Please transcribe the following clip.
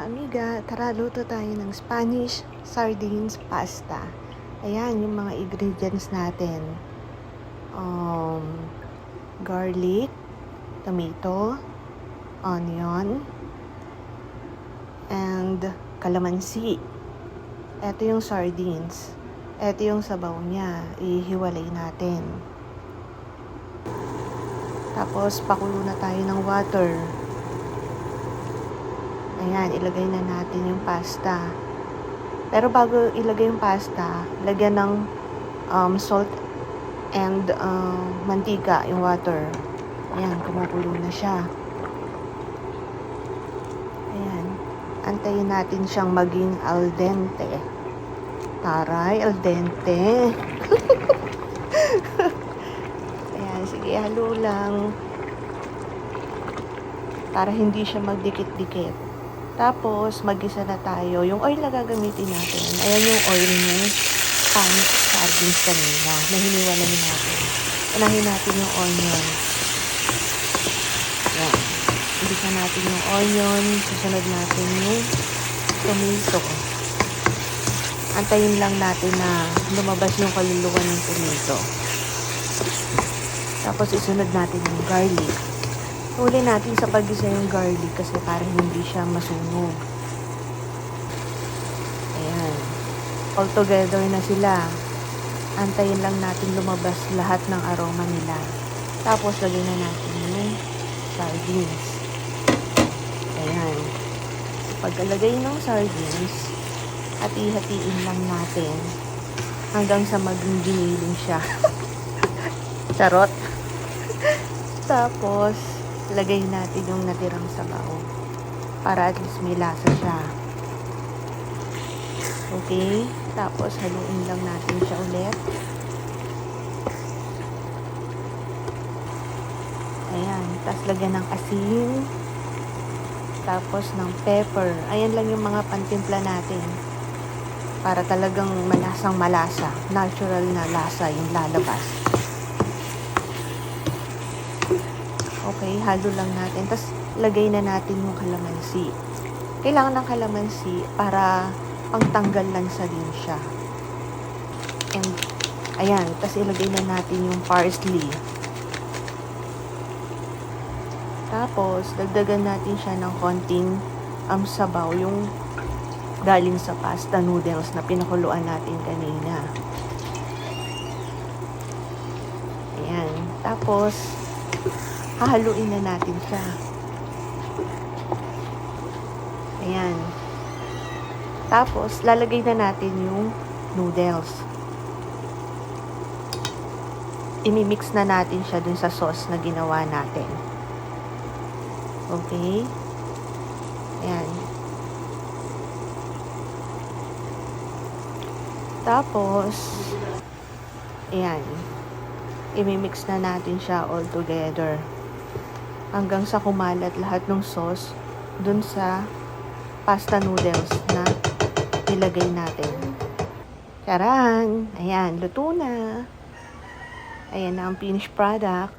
amiga, tara luto tayo ng Spanish sardines pasta. Ayan, yung mga ingredients natin. Garlic, tomato, onion, and calamansi. Ito yung sardines. Ito yung sabaw niya. Ihiwalay natin. Tapos, pakulo na tayo ng water. Ayan, ilagay na natin yung pasta. Pero bago ilagay yung pasta, lagyan ng salt and mantika, yung water. Ayan, kumukulo na siya. Ayan, antayin natin siyang maging al dente. Taray, al dente. Ayan, sige, halo lang. Para hindi siya magdikit-dikit. Tapos, mag-isa na tayo. Yung oil na gagamitin natin, ayan yung oil ng Spanish sardines kanina na hiniwalay natin. Unahin natin yung onion. Ayan. Ibisa natin yung onion. Susunod natin yung tomato. Antayin lang natin na lumabas yung kaluluwa ng tomato. Tapos, isunod natin yung garlic. Huli natin sa pag-isa yung garlic kasi para hindi siya masunog. Ayan. All together na sila. Antayin lang natin lumabas lahat ng aroma nila. Tapos, lagyan na natin yung sardines. Ayan. Pagkalagay ng sardines, hati-hatiin lang natin hanggang sa maging giniling siya. Charot. Tapos, lagay natin yung natirang sabaw para at least may lasa siya. Okay? Tapos, haluin lang natin siya ulit. Ayan. Tapos, lagyan ng asin. Tapos, ng pepper. Ayan lang yung mga pantimpla natin. Para talagang malasang malasa. Natural na lasa yung lalabas. Okay, halo lang natin. Tapos, lagay na natin yung calamansi. Kailangan ng calamansi para pangtanggal lang sa din siya. And, ayan. Tapos, ilagay na natin yung parsley. Tapos, dagdagan natin siya ng konting sabaw. Yung galing sa pasta noodles na pinakuluan natin kanina. Ayan. Tapos, hahaluin na natin siya. Ayan. Tapos, lalagay na natin yung noodles. Imimix na natin siya dun sa sauce na ginawa natin. Okay? Ayan. Tapos, ayan. Imimix na natin siya all together. Hanggang sa kumalat lahat ng sauce dun sa pasta noodles na nilagay natin. Charan! Ayan, luto na. Ayan na ang finished product.